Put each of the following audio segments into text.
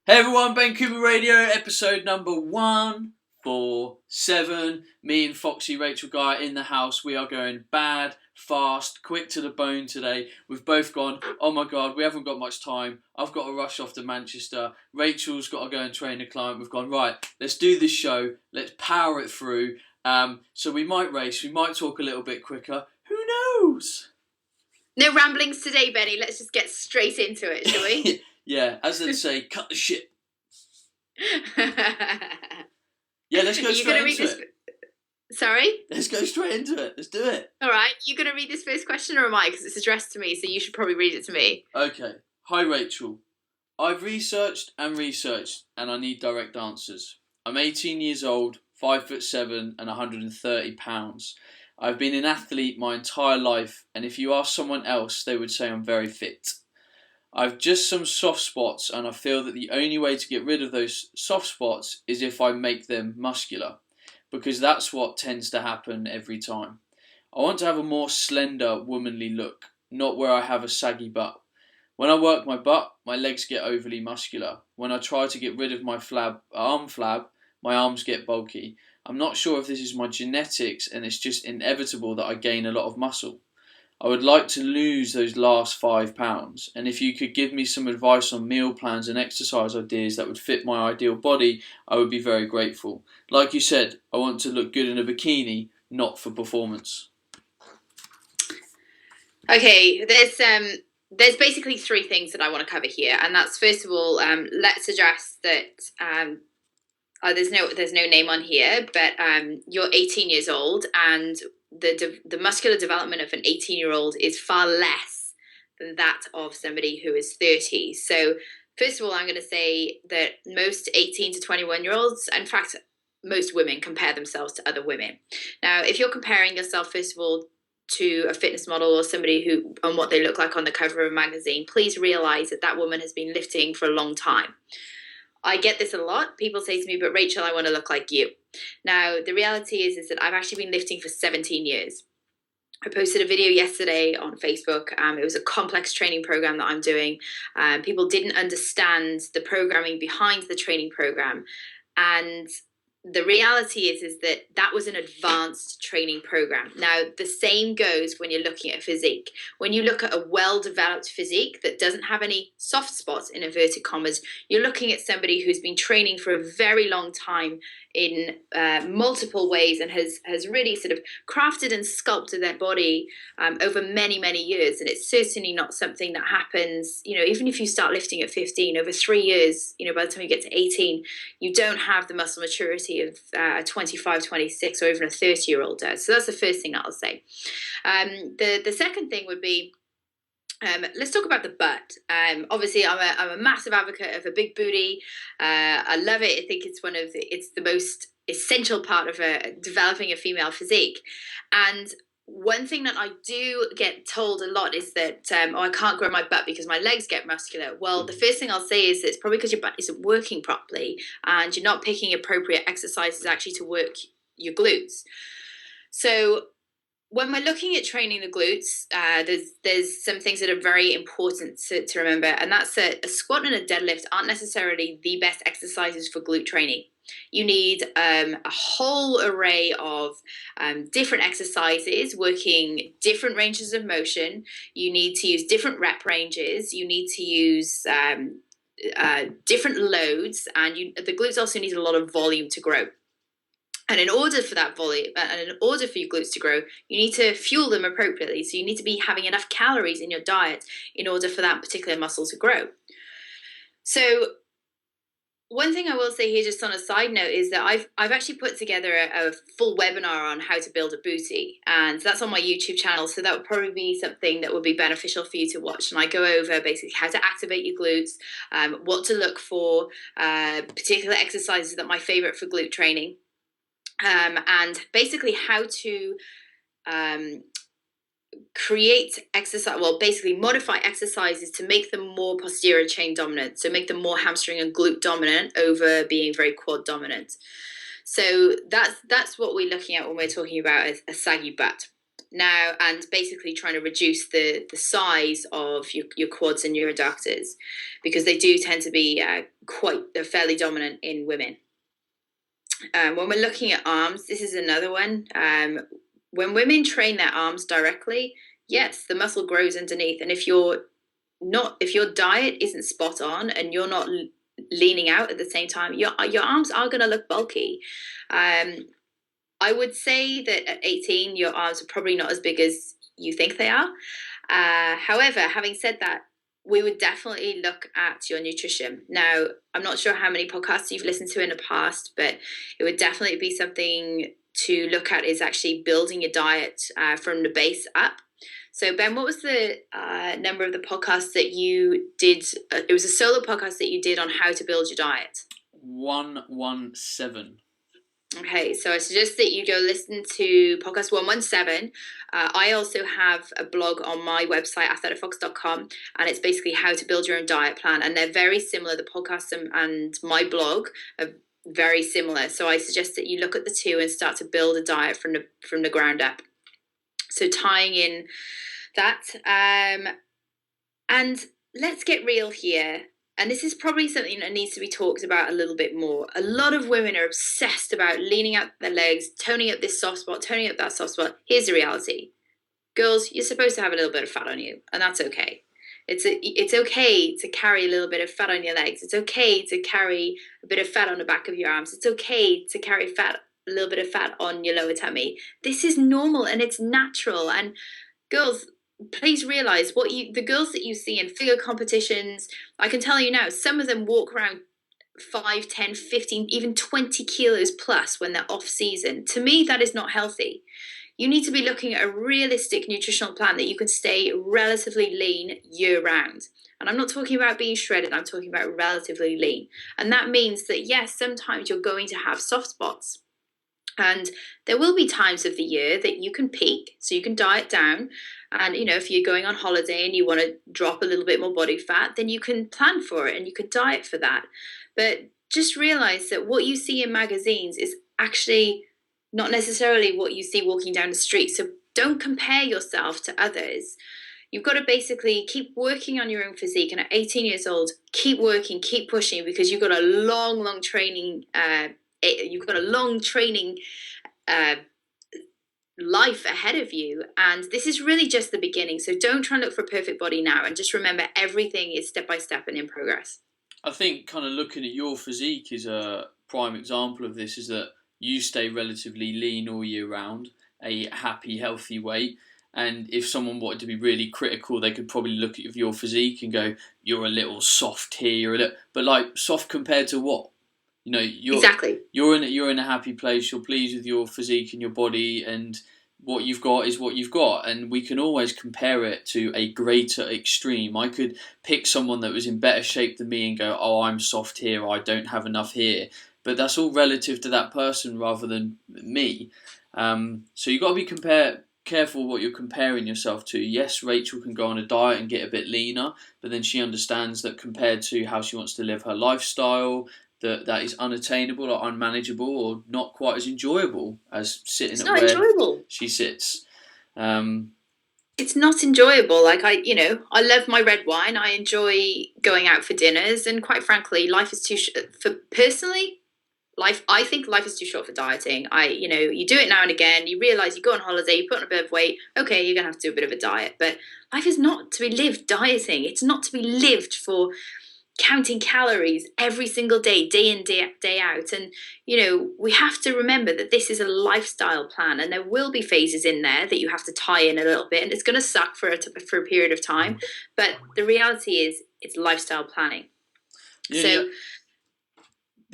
Hey everyone, Ben Cooper Radio, episode number 147. Me and Foxy Rachel Guy in the house. We are going bad, fast, quick to the bone today. We've both gone, oh my god, we haven't got much time. I've got to rush off to Manchester. Rachel's got to go and train a client. We've gone, right, let's do this show. Let's power it through. So we might race, we might talk a little bit quicker. Who knows? No ramblings today, Benny. Let's just get straight into it, shall we? Yeah, as they say, cut the shit. Yeah, let's go straight into it. Sorry? Let's go straight into it. Let's do it. All right. You going to read this first question or am I? Because it's addressed to me, so you should probably read it to me. Okay. Hi, Rachel. I've researched and I need direct answers. I'm 18 years old, 5'7" and 130 pounds. I've been an athlete my entire life, and if you ask someone else, they would say I'm very fit. I've just some soft spots, and I feel that the only way to get rid of those soft spots is if I make them muscular, because that's what tends to happen every time. I want to have a more slender, womanly look, not where I have a saggy butt. When I work my butt, my legs get overly muscular. When I try to get rid of my arm flab, my arms get bulky. I'm not sure if this is my genetics and it's just inevitable that I gain a lot of muscle. I would like to lose those last 5 pounds, and if you could give me some advice on meal plans and exercise ideas that would fit my ideal body, I would be very grateful. Like you said, I want to look good in a bikini, not for performance. Okay, there's basically three things that I want to cover here, and that's first of all, let's address that. There's no name on here, but you're 18 years old, and the muscular development of an 18-year-old is far less than that of somebody who is 30. So first of all, I'm going to say that most 18 to 21-year-olds, in fact, most women compare themselves to other women. Now, if you're comparing yourself, first of all, to a fitness model or somebody who on what they look like on the cover of a magazine, please realize that woman has been lifting for a long time. I get this a lot. People say to me, but Rachel, I want to look like you. Now, the reality is that I've actually been lifting for 17 years. I posted a video yesterday on Facebook. It was a complex training program that I'm doing. People didn't understand the programming behind the training program. And the reality is that was an advanced training program. Now, the same goes when you're looking at a physique. When you look at a well-developed physique that doesn't have any soft spots, in inverted commas, you're looking at somebody who's been training for a very long time in multiple ways and has really sort of crafted and sculpted their body over many, many years. And it's certainly not something that happens, even if you start lifting at 15, over 3 years, by the time you get to 18, you don't have the muscle maturity of a 25, 26 or even a 30-year-old does. So that's the first thing that I'll say. The second thing would be, let's talk about the butt. Obviously, I'm a massive advocate of a big booty. I love it. I think it's the most essential part of developing a female physique. And one thing that I do get told a lot is that, I can't grow my butt because my legs get muscular. Well, the first thing I'll say is it's probably because your butt isn't working properly and you're not picking appropriate exercises actually to work your glutes. So when we're looking at training the glutes, there's some things that are very important to remember, and that's a squat and a deadlift aren't necessarily the best exercises for glute training. You need a whole array of different exercises working different ranges of motion. You need to use different rep ranges. You need to use different loads, and the glutes also need a lot of volume to grow. And in order for that volume, and in order for your glutes to grow, you need to fuel them appropriately. So you need to be having enough calories in your diet in order for that particular muscle to grow. So one thing I will say here, just on a side note, is that I've actually put together a full webinar on how to build a booty, and that's on my YouTube channel. So that would probably be something that would be beneficial for you to watch. And I go over basically how to activate your glutes, what to look for, particular exercises that are my favorite for glute training. And basically how to create exercise, basically modify exercises to make them more posterior chain dominant, so make them more hamstring and glute dominant over being very quad dominant. So that's what we're looking at when we're talking about a saggy butt. now, and basically trying to reduce the size of your quads and your adductors, because they do tend to be fairly dominant in women. When we're looking at arms, this is another one. When women train their arms directly, yes, the muscle grows underneath. And if your diet isn't spot on and you're not leaning out at the same time, your arms are going to look bulky. I would say that at 18, your arms are probably not as big as you think they are. However, having said that, we would definitely look at your nutrition. Now, I'm not sure how many podcasts you've listened to in the past, but it would definitely be something to look at, is actually building your diet from the base up. So, Ben, what was the number of the podcast that you did? It was a solo podcast that you did on how to build your diet. 117. Okay, so I suggest that you go listen to podcast 117. I also have a blog on my website, athleticfox.com, and it's basically how to build your own diet plan. And they're very similar. The podcast and my blog are very similar. So I suggest that you look at the two and start to build a diet from the ground up. So tying in that. And let's get real here. And this is probably something that needs to be talked about a little bit more. A lot of women are obsessed about leaning out their legs, toning up this soft spot, toning up that soft spot. Here's the reality. Girls, you're supposed to have a little bit of fat on you, and that's okay. It's okay to carry a little bit of fat on your legs. It's okay to carry a bit of fat on the back of your arms. It's okay to carry a little bit of fat on your lower tummy. This is normal and it's natural. And girls, please realize the girls that you see in figure competitions, I can tell you now, some of them walk around 5, 10, 15, even 20 kilos plus when they're off season. To me, that is not healthy. You need to be looking at a realistic nutritional plan that you can stay relatively lean year round. And I'm not talking about being shredded, I'm talking about relatively lean. And that means that, yes, sometimes you're going to have soft spots. And there will be times of the year that you can peak, so you can diet down. And, if you're going on holiday and you want to drop a little bit more body fat, then you can plan for it and you can diet for that. But just realize that what you see in magazines is actually not necessarily what you see walking down the street. So don't compare yourself to others. You've got to basically keep working on your own physique. And at 18 years old, keep working, keep pushing, because you've got a long training life ahead of you, and this is really just the beginning. So don't try and look for a perfect body now, and just remember, everything is step by step and in progress. I think kind of looking at your physique is a prime example of this, is that you stay relatively lean all year round, a happy, healthy weight. And if someone wanted to be really critical, they could probably look at your physique and go, you're a little soft here, but like, soft compared to what? Exactly. You're in a happy place. You're pleased with your physique and your body, and what you've got is what you've got. And we can always compare it to a greater extreme. I could pick someone that was in better shape than me and go, "Oh, I'm soft here. I don't have enough here." But that's all relative to that person rather than me. So you've got to be careful what you're comparing yourself to. Yes, Rachel can go on a diet and get a bit leaner, but then she understands that compared to how she wants to live her lifestyle, that is unattainable or unmanageable or not quite as enjoyable as sitting at where she sits. It's not enjoyable. Like, I love my red wine. I enjoy going out for dinners, and quite frankly, life is too personally. I think life is too short for dieting. You do it now and again. You realize you go on holiday, you put on a bit of weight. Okay, you're gonna have to do a bit of a diet, but life is not to be lived dieting. It's not to be lived for counting calories every single day, day in, day out. And, we have to remember that this is a lifestyle plan, and there will be phases in there that you have to tie in a little bit, and it's going to suck for a period of time. But the reality is, it's lifestyle planning. The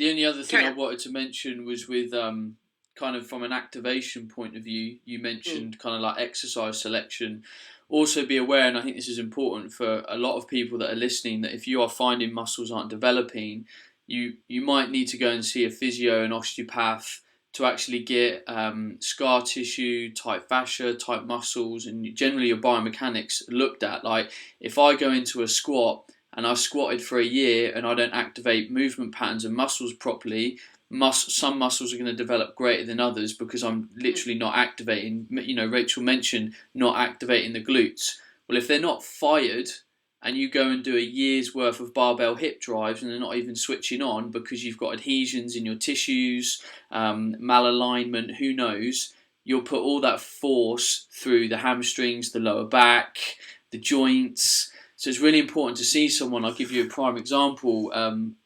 only other thing I wanted to mention was with kind of from an activation point of view, you mentioned kind of like exercise selection. Also be aware, and I think this is important for a lot of people that are listening, that if you are finding muscles aren't developing, you might need to go and see a physio, an osteopath, to actually get scar tissue, tight fascia, tight muscles, and generally your biomechanics looked at. Like, if I go into a squat and I've squatted for a year and I don't activate movement patterns and muscles properly, some muscles are going to develop greater than others because I'm literally not activating. Rachel mentioned not activating the glutes. Well, if they're not fired, and you go and do a year's worth of barbell hip drives and they're not even switching on because you've got adhesions in your tissues, malalignment, who knows, you'll put all that force through the hamstrings, the lower back, the joints. So it's really important to see someone. I'll give you a prime example.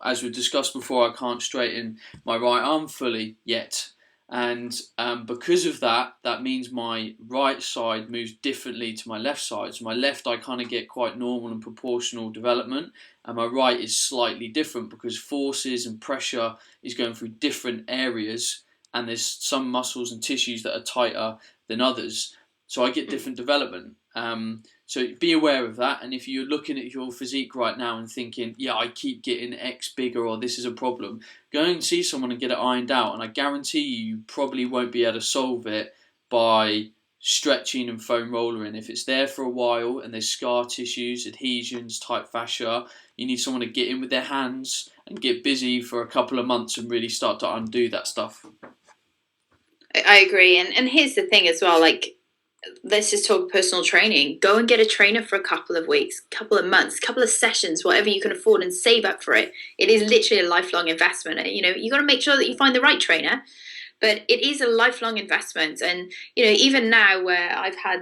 As we discussed before, I can't straighten my right arm fully yet. And because of that, that means my right side moves differently to my left side. So my left, I kind of get quite normal and proportional development, and my right is slightly different because forces and pressure is going through different areas, and there's some muscles and tissues that are tighter than others. So I get different development. So be aware of that, and if you're looking at your physique right now and thinking, yeah, I keep getting X bigger or this is a problem, go and see someone and get it ironed out, and I guarantee you probably won't be able to solve it by stretching and foam rollering. If it's there for a while and there's scar tissues, adhesions, tight fascia, you need someone to get in with their hands and get busy for a couple of months and really start to undo that stuff. I agree, and here's the thing as well, like, let's just talk personal training. Go and get a trainer for a couple of weeks, couple of months, couple of sessions, whatever you can afford, and save up for it. It is literally a lifelong investment. You got to make sure that you find the right trainer, but it is a lifelong investment. And, even now where I've had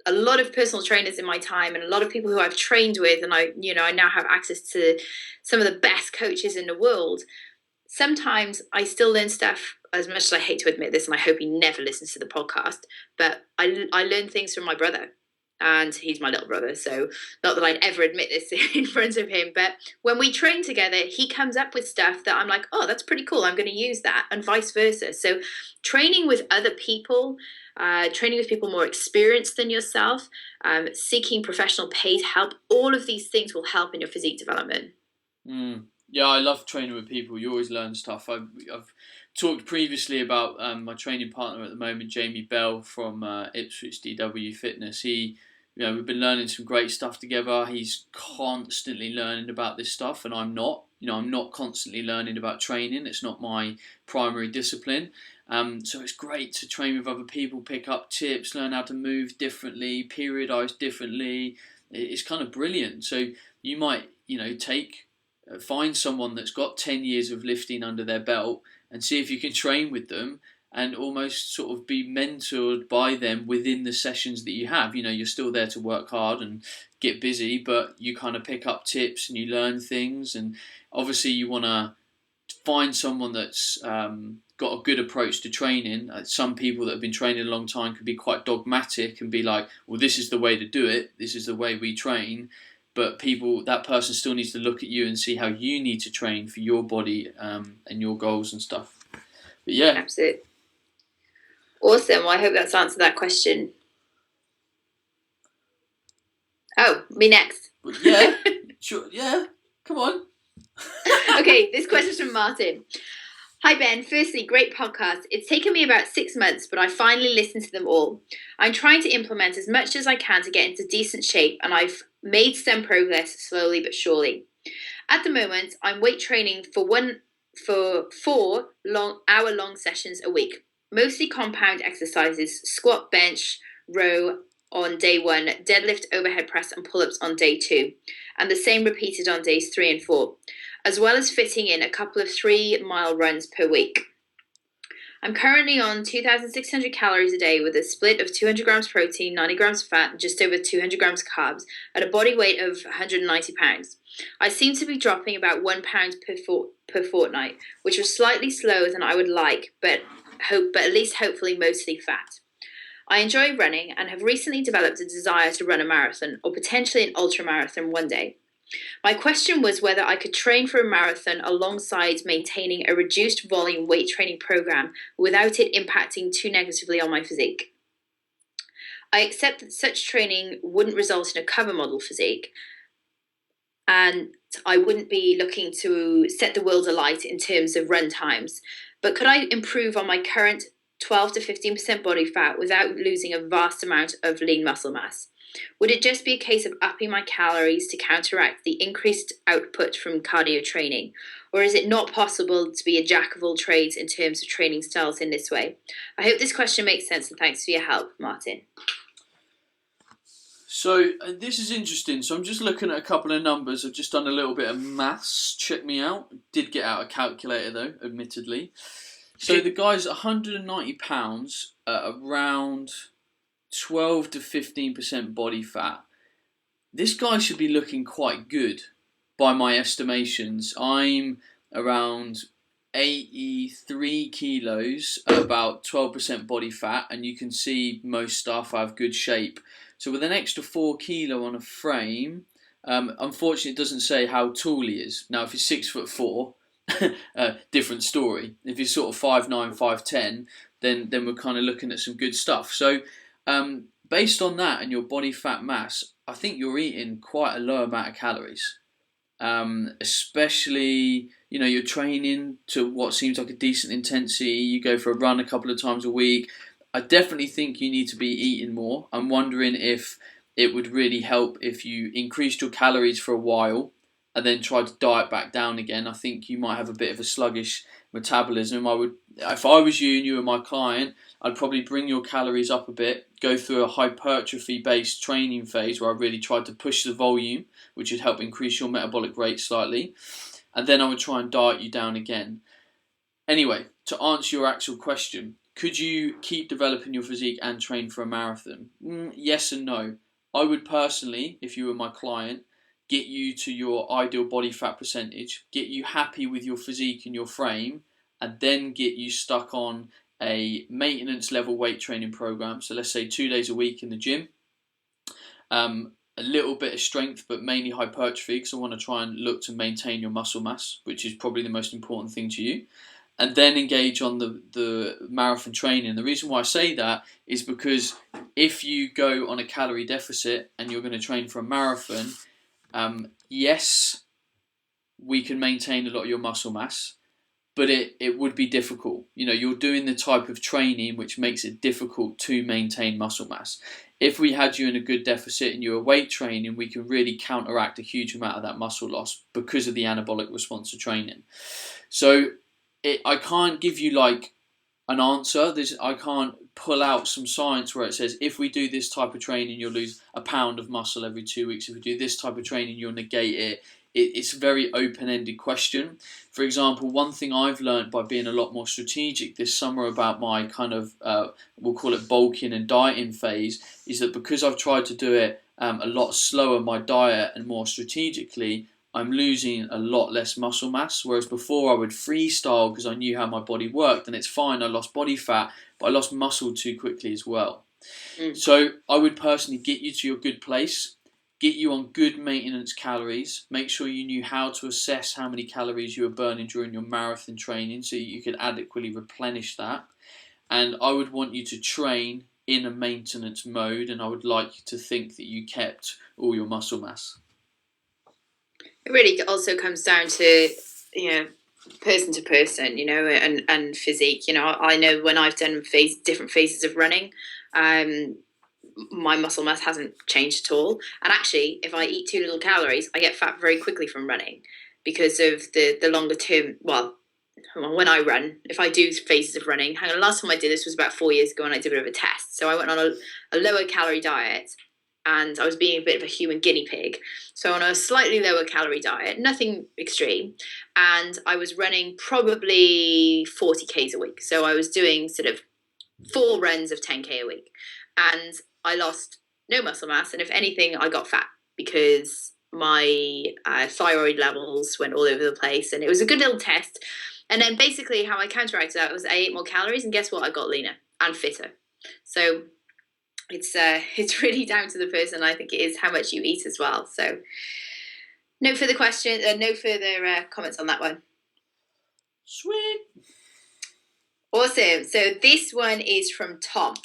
a lot of personal trainers in my time and a lot of people who I've trained with, and I now have access to some of the best coaches in the world, sometimes I still learn stuff, as much as I hate to admit this, and I hope he never listens to the podcast, but I learn things from my brother, and he's my little brother, so not that I'd ever admit this in front of him, but when we train together, he comes up with stuff that I'm like, oh, that's pretty cool, I'm going to use that, and vice versa. So training with other people, training with people more experienced than yourself, seeking professional paid help, all of these things will help in your physique development. Yeah, I love training with people. You always learn stuff. I've talked previously about my training partner at the moment, Jamie Bell from Ipswich DW Fitness. We've been learning some great stuff together. He's constantly learning about this stuff, and I'm not. I'm not constantly learning about training. It's not my primary discipline. So it's great to train with other people, pick up tips, learn how to move differently, periodize differently. It's kind of brilliant. So you might, find someone that's got 10 years of lifting under their belt and see if you can train with them and almost sort of be mentored by them within the sessions that you have. You're still there to work hard and get busy, but you kind of pick up tips and you learn things. And obviously you want to find someone that's got a good approach to training. Some people that have been training a long time could be quite dogmatic and be like, well, this is the way to do it. This is the way we train. But that person still needs to look at you and see how you need to train for your body and your goals and stuff. But yeah. Absolutely. Awesome. Well, I hope that's answered that question. Oh, me next. Yeah. Sure. Yeah. Come on. Okay, this question's from Martin. Hi Ben, firstly, great podcast. It's taken me about 6 months, but I finally listened to them all. I'm trying to implement as much as I can to get into decent shape, and I've made some progress slowly but surely. At the moment, I'm weight training for 4 hour-long sessions a week, mostly compound exercises, squat, bench, row on day 1, deadlift, overhead press, and pull-ups on day 2, and the same repeated on days 3 and 4. As well as fitting in a couple of 3-mile runs per week. I'm currently on 2,600 calories a day with a split of 200 grams protein, 90 grams fat, and just over 200 grams carbs at a body weight of 190 pounds. I seem to be dropping about 1 pound per fortnight, which was slightly slower than I would like, but at least hopefully mostly fat. I enjoy running and have recently developed a desire to run a marathon or potentially an ultra marathon one day. My question was whether I could train for a marathon alongside maintaining a reduced volume weight training program without it impacting too negatively on my physique. I accept that such training wouldn't result in a cover model physique, and I wouldn't be looking to set the world alight in terms of run times, but could I improve on my current 12 to 15% body fat without losing a vast amount of lean muscle mass? Would it just be a case of upping my calories to counteract the increased output from cardio training? Or is it not possible to be a jack of all trades in terms of training styles in this way? I hope this question makes sense, and thanks for your help, Martin. So this is interesting. So I'm just looking at a couple of numbers. I've just done a little bit of maths. Check me out. Did get out a calculator though, admittedly. So the guy's 190 pounds at around 12 to 15% body fat. This guy should be looking quite good by my estimations. I'm around 83 kilos at about 12% body fat, and you can see most stuff I have good shape. So with an extra 4 kilo on a frame, unfortunately it doesn't say how tall he is. Now if he's 6'4", different story. If you're sort of 5'9", 5'10", then we're kind of looking at some good stuff. So based on that and your body fat mass, I think you're eating quite a low amount of calories. Especially, you're training to what seems like a decent intensity. You go for a run a couple of times a week. I definitely think you need to be eating more. I'm wondering if it would really help if you increased your calories for a while and then tried to diet back down again. I think you might have a bit of a sluggish metabolism. If I was you and you were my client, I'd probably bring your calories up a bit, go through a hypertrophy-based training phase where I really tried to push the volume, which would help increase your metabolic rate slightly, and then I would try and diet you down again. Anyway, to answer your actual question, could you keep developing your physique and train for a marathon? Yes and no. I would personally, if you were my client, get you to your ideal body fat percentage, get you happy with your physique and your frame, and then get you stuck on a maintenance level weight training program. So let's say 2 days a week in the gym, a little bit of strength, but mainly hypertrophy, because I want to try and look to maintain your muscle mass, which is probably the most important thing to you. And then engage on the marathon training. The reason why I say that is because if you go on a calorie deficit and you're going to train for a marathon, yes, we can maintain a lot of your muscle mass, but it would be difficult. You're doing the type of training which makes it difficult to maintain muscle mass. If we had you in a good deficit and you were weight training, we can really counteract a huge amount of that muscle loss because of the anabolic response to training. So I can't give you like an answer. I can't pull out some science where it says if we do this type of training, you'll lose a pound of muscle every 2 weeks. If we do this type of training, you'll negate it. It's a very open-ended question. For example, one thing I've learned by being a lot more strategic this summer about my kind of, we'll call it bulking and dieting phase, is that because I've tried to do it a lot slower, my diet, and more strategically, I'm losing a lot less muscle mass. Whereas before I would freestyle because I knew how my body worked, and it's fine, I lost body fat, but I lost muscle too quickly as well. So I would personally get you to your good place, get you on good maintenance calories, make sure you knew how to assess how many calories you were burning during your marathon training so you could adequately replenish that. And I would want you to train in a maintenance mode, and I would like you to think that you kept all your muscle mass. It really also comes down to, person to person, and physique. I know when I've done different phases of running, my muscle mass hasn't changed at all. And actually, if I eat too little calories, I get fat very quickly from running because of the longer term. Well, when I run, if I do phases of running, hang on, last time I did this was about 4 years ago, and I did a bit of a test. So I went on a lower calorie diet, and I was being a bit of a human guinea pig. So on a slightly lower calorie diet, nothing extreme, and I was running probably 40 Ks a week. So I was doing sort of 4 runs of 10K a week, and I lost no muscle mass, and if anything, I got fat because my thyroid levels went all over the place, and it was a good little test. And then basically how I counteracted that was I ate more calories, and guess what? I got leaner and fitter. So it's really down to the person. I think it is how much you eat as well. So no further questions, no further comments on that one. Sweet. Awesome. So this one is from Tom.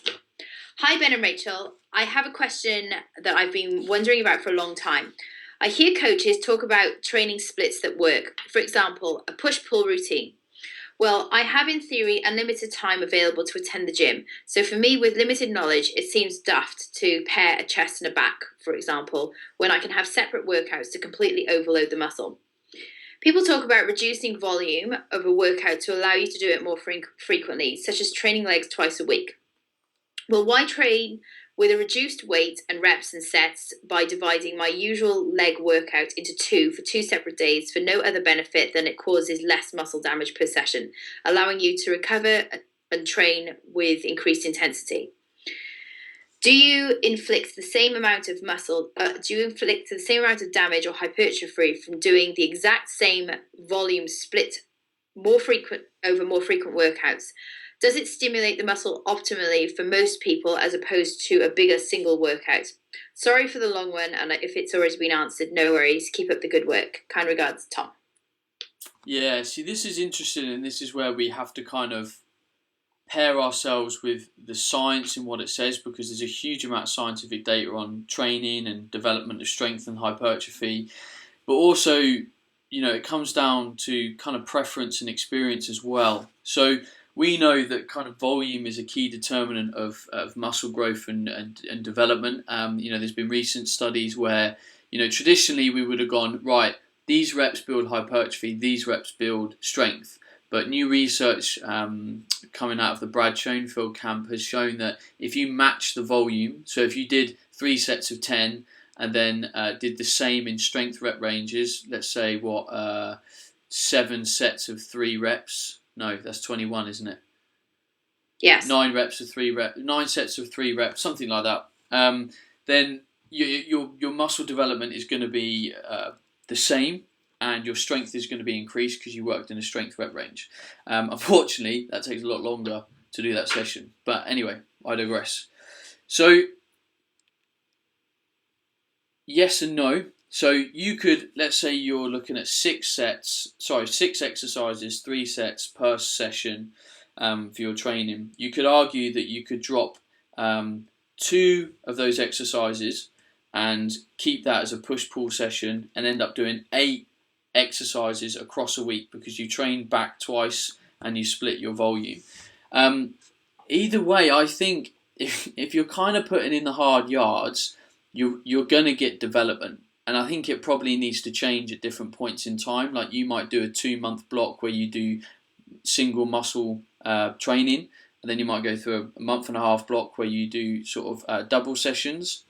Hi, Ben and Rachel. I have a question that I've been wondering about for a long time. I hear coaches talk about training splits that work. For example, a push-pull routine. Well, I have in theory unlimited time available to attend the gym. So for me, with limited knowledge, it seems daft to pair a chest and a back, for example, when I can have separate workouts to completely overload the muscle. People talk about reducing volume of a workout to allow you to do it more frequently, such as training legs twice a week. Well, why train with a reduced weight and reps and sets by dividing my usual leg workout into two for 2 separate days for no other benefit than it causes less muscle damage per session, allowing you to recover and train with increased intensity? Do you inflict the same amount of damage or hypertrophy from doing the exact same volume split more frequent workouts? Does it stimulate the muscle optimally for most people as opposed to a bigger single workout? Sorry for the long one, and if it's already been answered, no worries. Keep up the good work. Kind regards, Tom. Yeah, see, this is interesting, and this is where we have to kind of pair ourselves with the science in what it says, because there's a huge amount of scientific data on training and development of strength and hypertrophy, but also, it comes down to kind of preference and experience as well. So we know that kind of volume is a key determinant of muscle growth and development. There's been recent studies where, traditionally we would have gone, right, these reps build hypertrophy, these reps build strength. But new research coming out of the Brad Schoenfeld camp has shown that if you match the volume, so if you did 3 sets of 10 and then did the same in strength rep ranges, let's say 7 sets of 3 reps. No, that's 21, isn't it? Yes. 9 sets of 3 reps, something like that. Then your muscle development is going to be the same, and your strength is going to be increased because you worked in a strength rep range. Unfortunately, that takes a lot longer to do that session. But anyway, I digress. So, yes and no. So you could, let's say you're looking at 6 exercises, 3 sets per session for your training. You could argue that you could drop 2 of those exercises and keep that as a push-pull session and end up doing 8 exercises across a week because you train back twice and you split your volume. Either way, I think if you're kind of putting in the hard yards, you're going to get development. And I think it probably needs to change at different points in time. Like you might do a 2-month block where you do single muscle training, and then you might go through a 1.5-month block where you do sort of double sessions.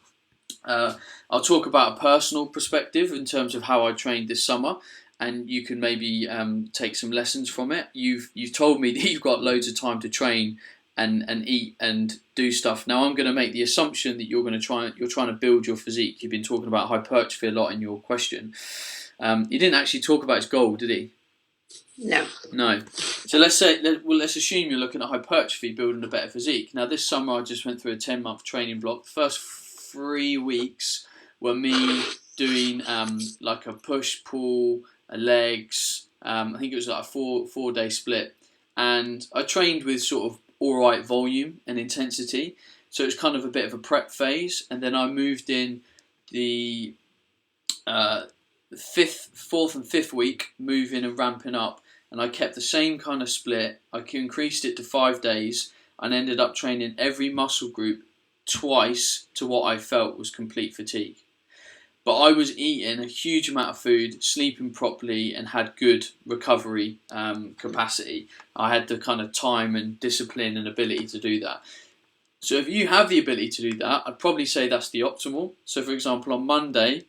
I'll talk about a personal perspective in terms of how I trained this summer, and you can maybe take some lessons from it. You've told me that you've got loads of time to train and eat and do stuff. Now I'm going to make the assumption that you're trying to build your physique. You've been talking about hypertrophy a lot in your question. He didn't actually talk about his goal, did he? No. So let's assume you're looking at hypertrophy, building a better physique. Now this summer I just went through a 10-month training block. The first 3 weeks were me doing like a push, pull, a legs. I think it was like a four-day split, and I trained with sort of alright volume and intensity. So it was kind of a bit of a prep phase, and then I moved in the 4th and 5th week, moving and ramping up, and I kept the same kind of split. I increased it to 5 days and ended up training every muscle group twice to what I felt was complete fatigue. But I was eating a huge amount of food, sleeping properly, and had good recovery capacity. I had the kind of time and discipline and ability to do that. So if you have the ability to do that, I'd probably say that's the optimal. So for example, on Monday,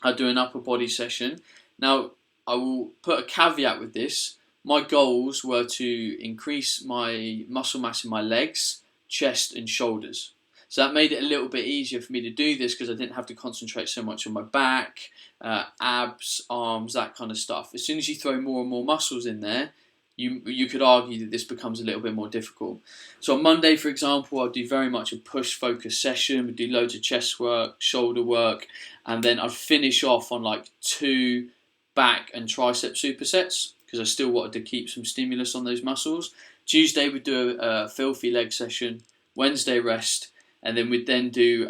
I do an upper body session. Now, I will put a caveat with this. My goals were to increase my muscle mass in my legs, chest, and shoulders. So that made it a little bit easier for me to do this because I didn't have to concentrate so much on my back, abs, arms, that kind of stuff. As soon as you throw more and more muscles in there, you could argue that this becomes a little bit more difficult. So on Monday, for example, I'll do very much a push-focused session. We'd do loads of chest work, shoulder work, and then I'd finish off on like 2 back and tricep supersets because I still wanted to keep some stimulus on those muscles. Tuesday, we'd do a filthy leg session. Wednesday, rest. And then we'd then do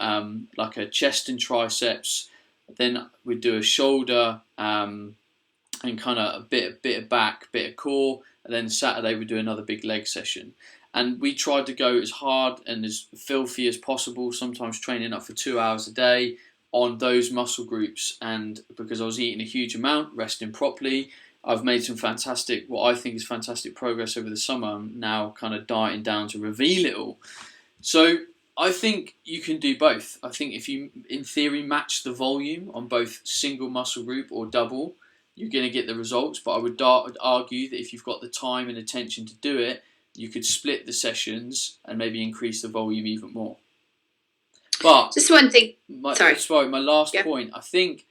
like a chest and triceps. Then we'd do a shoulder and kind of a bit of back, bit of core. And then Saturday we'd do another big leg session. And we tried to go as hard and as filthy as possible, sometimes training up for 2 hours a day. on those muscle groups, and because I was eating a huge amount, resting properly, I've made some fantastic, what I think is fantastic progress over the summer. I'm now kind of dieting down to reveal it all. So I think you can do both. I think if you, in theory, match the volume on both single muscle group or double, you're going to get the results. But I would argue that if you've got the time and attention to do it, you could split the sessions and maybe increase the volume even more. But just one thing. Sorry, my last point. I think,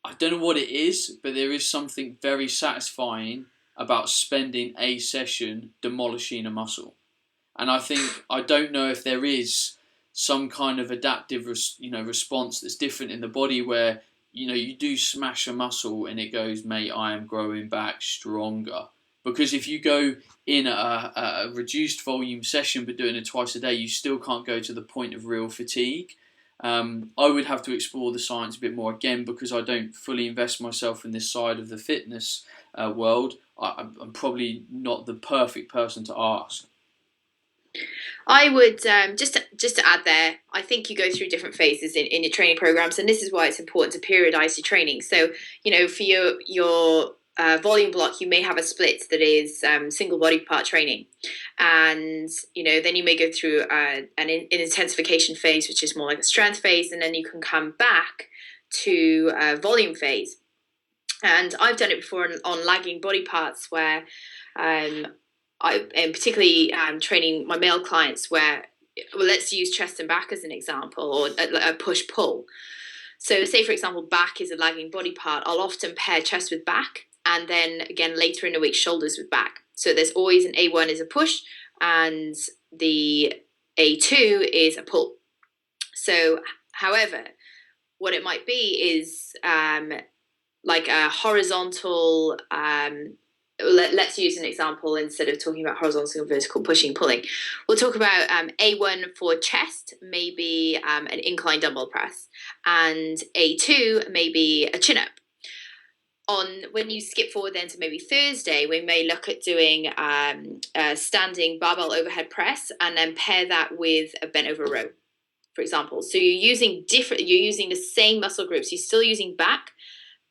I don't know what it is, but there is something very satisfying about spending a session demolishing a muscle. And I think, I don't know if there is some kind of adaptive response that's different in the body where you do smash a muscle and it goes, mate, I am growing back stronger. Because if you go in a reduced volume session but doing it twice a day, you still can't go to the point of real fatigue. I would have to explore the science a bit more, again, because I don't fully invest myself in this side of the fitness world. I'm probably not the perfect person to ask. I would just to add there, I think you go through different phases in your training programs, and this is why it's important to periodize your training. So, for your volume block, you may have a split that is single body part training, and then you may go through an intensification phase, which is more like a strength phase, and then you can come back to a volume phase. And I've done it before on lagging body parts where I am particularly training my male clients where, well, let's use chest and back as an example, or a push-pull. So say, for example, back is a lagging body part. I'll often pair chest with back, and then again later in the week, shoulders with back. So there's always an A1 is a push, and the A2 is a pull. So, however, what it might be is like a horizontal... let's use an example instead of talking about horizontal and vertical pushing, pulling. We'll talk about A1 for chest, maybe an incline dumbbell press, and A2 maybe a chin up. When you skip forward then to maybe Thursday, we may look at doing a standing barbell overhead press and then pair that with a bent over row, for example. So you're using the same muscle groups. You're still using back,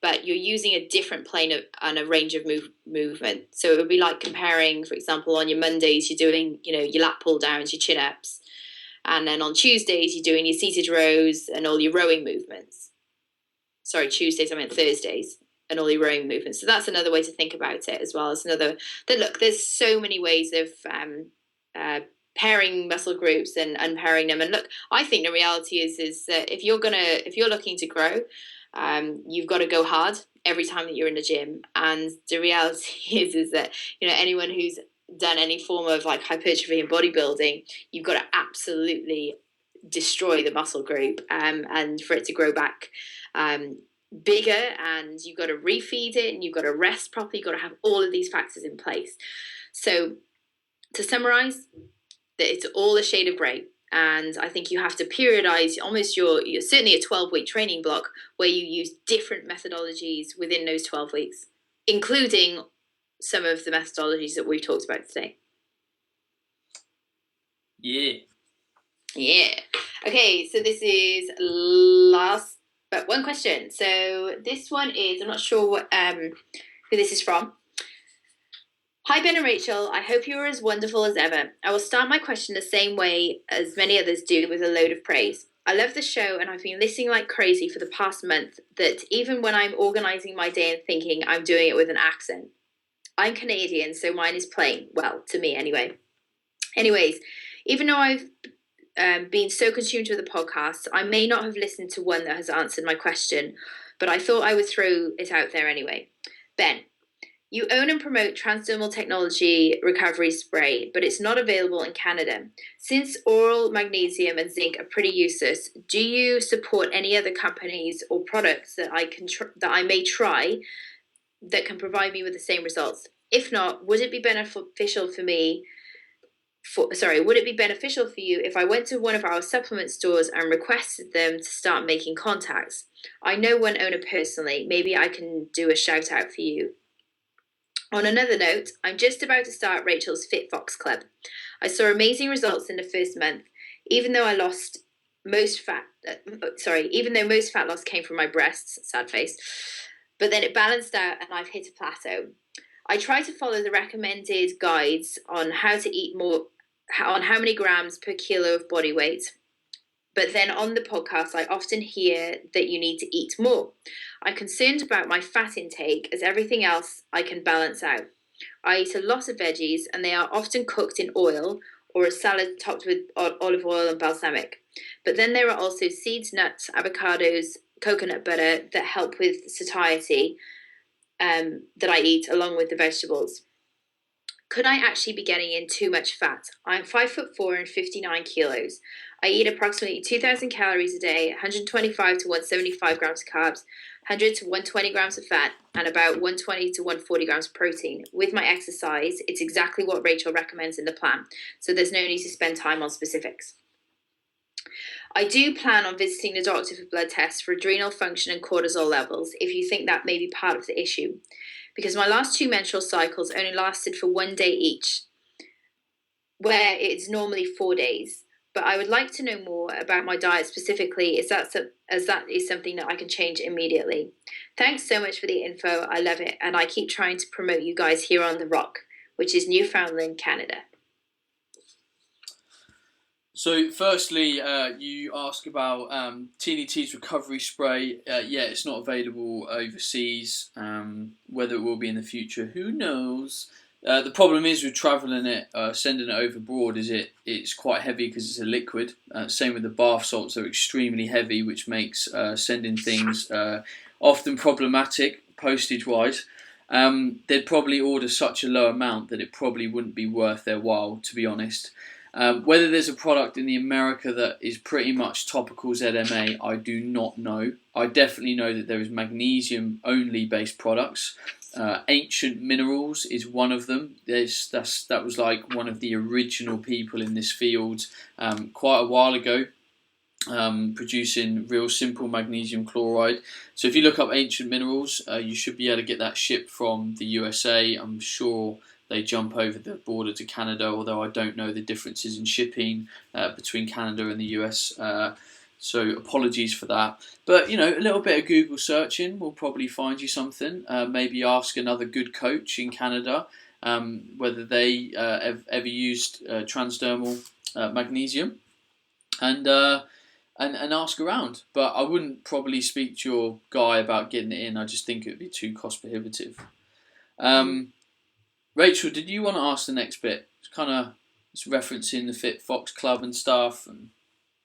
but you're using a different plane and a range of movement. So it would be like comparing, for example, on your Mondays, you're doing, your lat pull downs, your chin ups. And then on Tuesdays, you're doing your seated rows and all your rowing movements. Sorry, Tuesdays, I meant Thursdays, and all your rowing movements. So that's another way to think about it as well. As look, there's so many ways of pairing muscle groups and unpairing them. And look, I think the reality is that if you're looking to grow, you've got to go hard every time that you're in the gym. And the reality is that anyone who's done any form of like hypertrophy and bodybuilding, you've got to absolutely destroy the muscle group and for it to grow back bigger, and you've got to refeed it, and you've got to rest properly. You've got to have all of these factors in place. So to summarize, that it's all a shade of grey. And I think you have to periodize almost you're certainly a 12-week training block where you use different methodologies within those 12 weeks, including some of the methodologies that we've talked about today. Yeah. Okay, so this is last but one question. So this one is, I'm not sure who this is from. Hi, Ben and Rachel. I hope you are as wonderful as ever. I will start my question the same way as many others do, with a load of praise. I love the show, and I've been listening like crazy for the past month, that even when I'm organising my day and thinking, I'm doing it with an accent. I'm Canadian, so mine is plain. Well, to me anyway. Anyways, even though I've been so consumed with the podcast, I may not have listened to one that has answered my question, but I thought I would throw it out there anyway. Ben, you own and promote transdermal technology recovery spray, but it's not available in Canada. Since oral magnesium and zinc are pretty useless, do you support any other companies or products that I may try that can provide me with the same results? If not, would it be beneficial for you if I went to one of our supplement stores and requested them to start making contacts? I know one owner personally. Maybe I can do a shout out for you. On another note, I'm just about to start Rachel's Fit Fox Club. I saw amazing results in the first month. Even though I lost even though most fat loss came from my breasts, sad face, but then it balanced out and I've hit a plateau. I try to follow the recommended guides on how to eat more, on how many grams per kilo of body weight. But then on the podcast, I often hear that you need to eat more. I'm concerned about my fat intake as everything else I can balance out. I eat a lot of veggies and they are often cooked in oil or a salad topped with olive oil and balsamic. But then there are also seeds, nuts, avocados, coconut butter that help with satiety that I eat along with the vegetables. Could I actually be getting in too much fat? I'm 5'4" and 59 kilos. I eat approximately 2,000 calories a day, 125 to 175 grams of carbs, 100 to 120 grams of fat, and about 120 to 140 grams of protein. With my exercise, it's exactly what Rachel recommends in the plan, so there's no need to spend time on specifics. I do plan on visiting the doctor for blood tests for adrenal function and cortisol levels if you think that may be part of the issue, because my last 2 menstrual cycles only lasted for 1 day each, where it's normally 4 days. But I would like to know more about my diet specifically, as that is something that I can change immediately. Thanks so much for the info. I love it, and I keep trying to promote you guys here on The Rock, which is Newfoundland, Canada. So, firstly, you ask about Teeny T's recovery spray. Yeah, it's not available overseas. Whether it will be in the future, who knows? The problem is with travelling it, sending it overboard, is it's quite heavy because it's a liquid. Same with the bath salts; they're extremely heavy, which makes sending things often problematic postage-wise. They'd probably order such a low amount that it probably wouldn't be worth their while, to be honest. Whether there's a product in the America that is pretty much topical ZMA, I do not know. I definitely know that there is magnesium only based products. Ancient Minerals is one of them. That was like one of the original people in this field quite a while ago, producing real simple magnesium chloride. So if you look up Ancient Minerals, you should be able to get that shipped from the USA. I'm sure they jump over the border to Canada, although I don't know the differences in shipping between Canada and the US. So apologies for that. But, a little bit of Google searching will probably find you something. Maybe ask another good coach in Canada whether they ever used transdermal magnesium, and ask around. But I wouldn't probably speak to your guy about getting it in. I just think it would be too cost prohibitive. Rachel, did you want to ask the next bit? It's referencing the Fit Fox Club and stuff.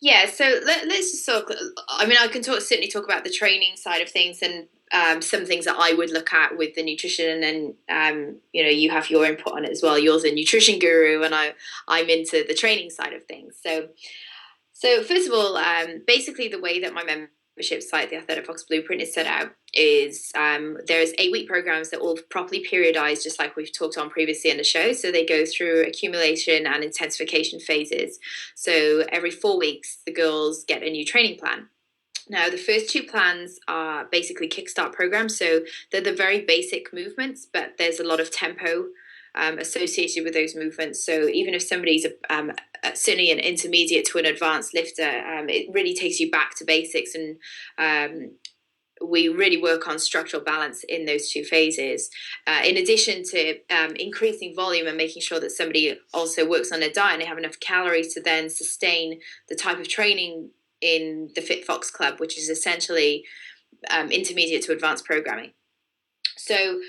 Yeah, so let's just talk. I mean, I can certainly talk about the training side of things and some things that I would look at with the nutrition, and you have your input on it as well. You're the nutrition guru, and I'm into the training side of things. So first of all, basically the way that my membership site, the Athletic Fox Blueprint, is set out is there's 8-week programs that all properly periodized, just like we've talked on previously in the show. So they go through accumulation and intensification phases. So every 4 weeks, the girls get a new training plan. Now, the first 2 plans are basically kickstart programs. So they're the very basic movements, but there's a lot of tempo associated with those movements. So even if somebody's certainly an intermediate to an advanced lifter, it really takes you back to basics, and we really work on structural balance in those 2 phases, in addition to increasing volume and making sure that somebody also works on their diet and they have enough calories to then sustain the type of training in the Fit Fox Club, which is essentially intermediate to advanced programming. So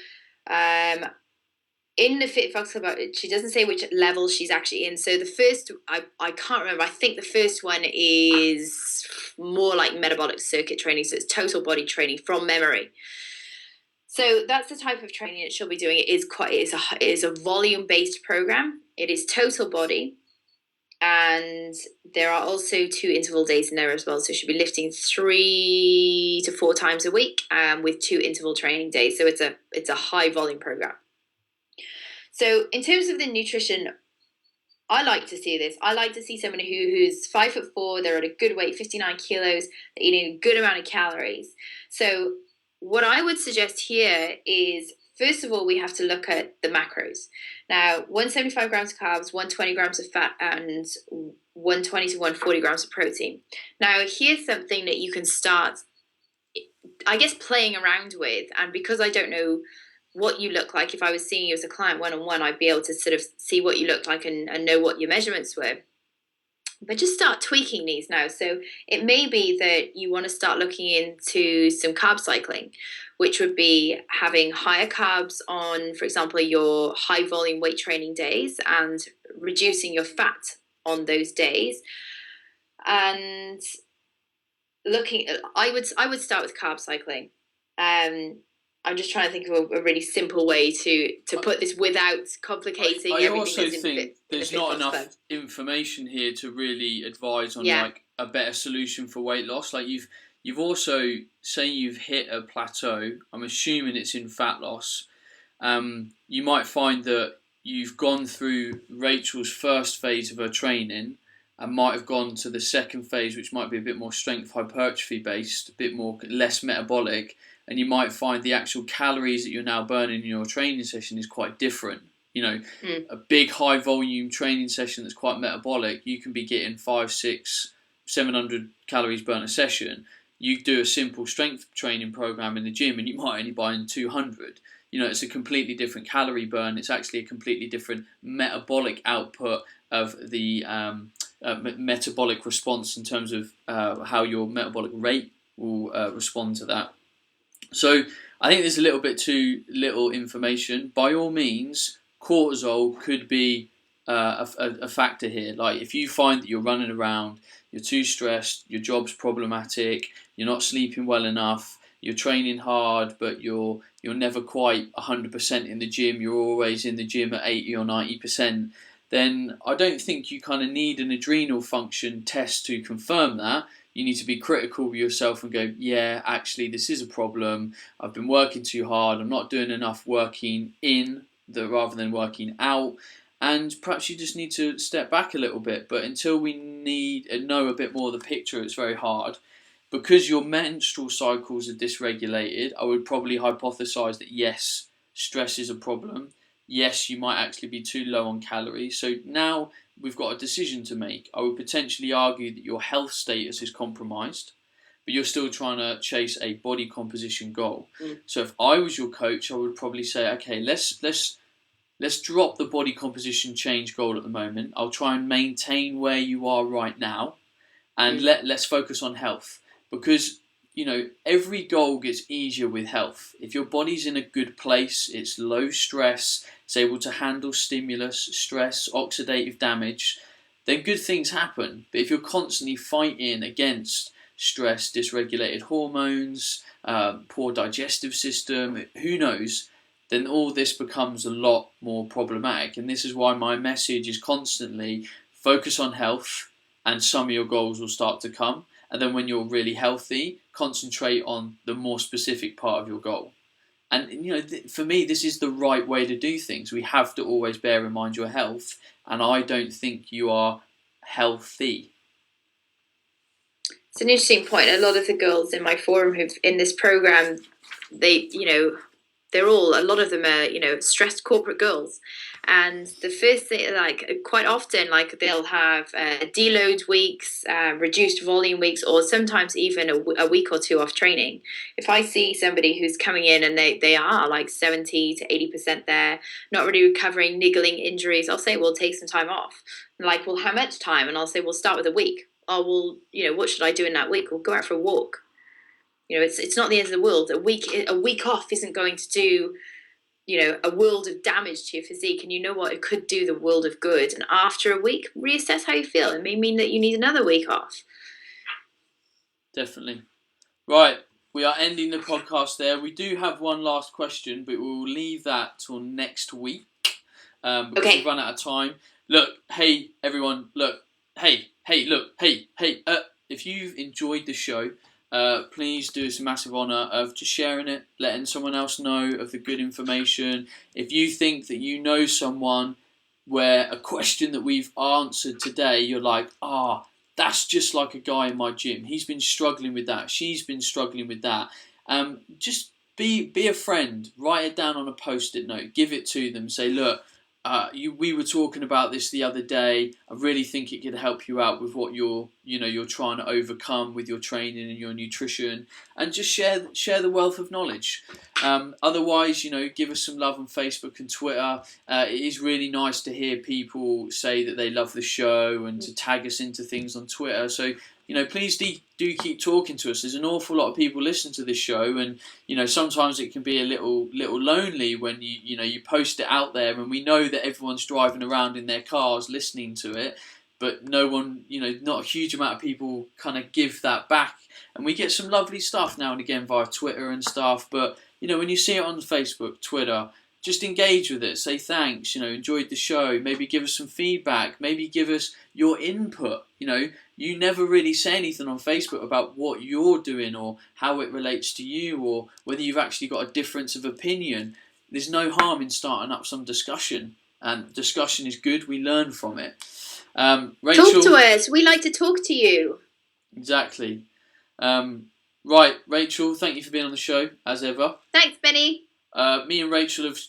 in the Fit Fox Club, she doesn't say which level she's actually in. So the first, I can't remember. I think the first one is more like metabolic circuit training. So it's total body training from memory. So that's the type of training that she'll be doing. It is a volume-based program. It is total body. And there are also 2 interval days in there as well. So she'll be lifting 3 to 4 times a week with 2 interval training days. So it's a high volume program. So in terms of the nutrition, I like to see this. I like to see somebody who's 5'4", they're at a good weight, 59 kilos, they're eating a good amount of calories. So what I would suggest here is first of all, we have to look at the macros. Now, 175 grams of carbs, 120 grams of fat, and 120 to 140 grams of protein. Now, here's something that you can start, I guess, playing around with. And because I don't know what you look like, if I was seeing you as a client one-on-one, I'd be able to sort of see what you looked like and know what your measurements were. But just start tweaking these now. So it may be that you want to start looking into some carb cycling, which would be having higher carbs on, for example, your high volume weight training days and reducing your fat on those days. And I would start with carb cycling. I'm just trying to think of a really simple way to put this without complicating I everything. I also think there's not enough information here to really advise on like a better solution for weight loss. Like you've also say you've hit a plateau. I'm assuming it's in fat loss. You might find that you've gone through Rachel's first phase of her training and might have gone to the second phase, which might be a bit more strength hypertrophy based, a bit more less metabolic. And you might find the actual calories that you're now burning in your training session is quite different. You know, a big high volume training session that's quite metabolic, you can be getting 5, 6, 700 calories burnt a session. You do a simple strength training program in the gym and you might only buy in 200. You know, it's a completely different calorie burn. It's actually a completely different metabolic output of the metabolic response in terms of how your metabolic rate will respond to that. So I think there's a little bit too little information. By all means, cortisol could be a factor here. Like if you find that you're running around, you're too stressed, your job's problematic, you're not sleeping well enough, you're training hard, but you're never quite 100% in the gym, you're always in the gym at 80 or 90%, then I don't think you kind of need an adrenal function test to confirm that. You need to be critical of yourself and go, yeah, actually, this is a problem. I've been working too hard. I'm not doing enough working in rather than working out. And perhaps you just need to step back a little bit. But until we know a bit more of the picture, it's very hard. Because your menstrual cycles are dysregulated, I would probably hypothesize that yes, stress is a problem. Yes, you might actually be too low on calories. So now we've got a decision to make. I would potentially argue that your health status is compromised, but you're still trying to chase a body composition goal. So if I was your coach, I would probably say, okay, let's drop the body composition change goal at the moment. I'll try and maintain where you are right now, and let's focus on health. Because, you know, every goal gets easier with health. If your body's in a good place, it's low stress, it's able to handle stimulus, stress, oxidative damage, then good things happen. But if you're constantly fighting against stress, dysregulated hormones, poor digestive system, who knows, then all this becomes a lot more problematic. And this is why my message is constantly focus on health and some of your goals will start to come. And then when you're really healthy, concentrate on the more specific part of your goal. And, you know, for me, this is the right way to do things. We have to always bear in mind your health. And I don't think you are healthy. It's an interesting point. A lot of the girls in my forum who've in this program, a lot of them are, stressed corporate girls. And the first thing, like quite often, like they'll have deload weeks, reduced volume weeks, or sometimes even a week or two off training. If I see somebody who's coming in and they are like 70 to 80% there, not really recovering, niggling injuries, I'll say, well, take some time off. Like, well, how much time? And I'll say, we'll start with a week. Oh, well, what should I do in that week? We'll go out for a walk. It's not the end of the world. A week off isn't going to do, a world of damage to your physique. And you know what? It could do the world of good. And after a week, reassess how you feel. It may mean that you need another week off. Definitely. Right. We are ending the podcast there. We do have one last question, but we'll leave that till next week because we've run out of time. Look, hey, everyone. Look, hey. If you've enjoyed the show, please do us a massive honour of just sharing it, letting someone else know of the good information. If you think that you know someone where a question that we've answered today, you're like, that's just like a guy in my gym. He's been struggling with that. She's been struggling with that. Just be a friend. Write it down on a post-it note. Give it to them. Say, look, we were talking about this the other day. I really think it could help you out with what you're trying to overcome with your training and your nutrition, and just share the wealth of knowledge. Otherwise, give us some love on Facebook and Twitter. It is really nice to hear people say that they love the show and to tag us into things on Twitter. So, please do keep talking to us. There's an awful lot of people listening to this show, and sometimes it can be a little lonely when you post it out there, and we know that everyone's driving around in their cars listening to it, but no one, not a huge amount of people kind of give that back. And we get some lovely stuff now and again via Twitter and stuff, but when you see it on Facebook, Twitter, just engage with it. Say thanks, enjoyed the show. Maybe give us some feedback. Maybe give us your input. You never really say anything on Facebook about what you're doing or how it relates to you or whether you've actually got a difference of opinion. There's no harm in starting up some discussion, and discussion is good. We learn from it. Rachel, talk to us. We like to talk to you. Exactly. Right, Rachel, thank you for being on the show, as ever. Thanks, Benny. Me and Rachel have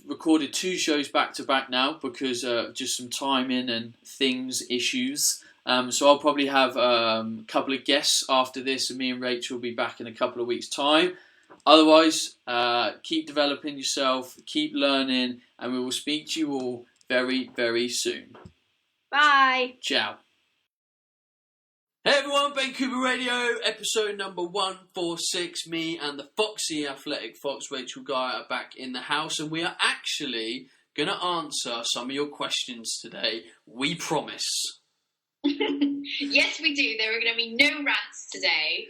recorded 2 shows back to back now because just some timing and issues. So I'll probably have a couple of guests after this, and me and Rachel will be back in a couple of weeks' time. Otherwise, keep developing yourself, keep learning, and we will speak to you all very, very soon. Bye. Ciao. Hey everyone, Vancouver Radio, episode number 146. Me and the Foxy Athletic Fox, Rachel Guy, are back in the house, and we are actually going to answer some of your questions today. We promise. Yes, we do. There are going to be no rants today.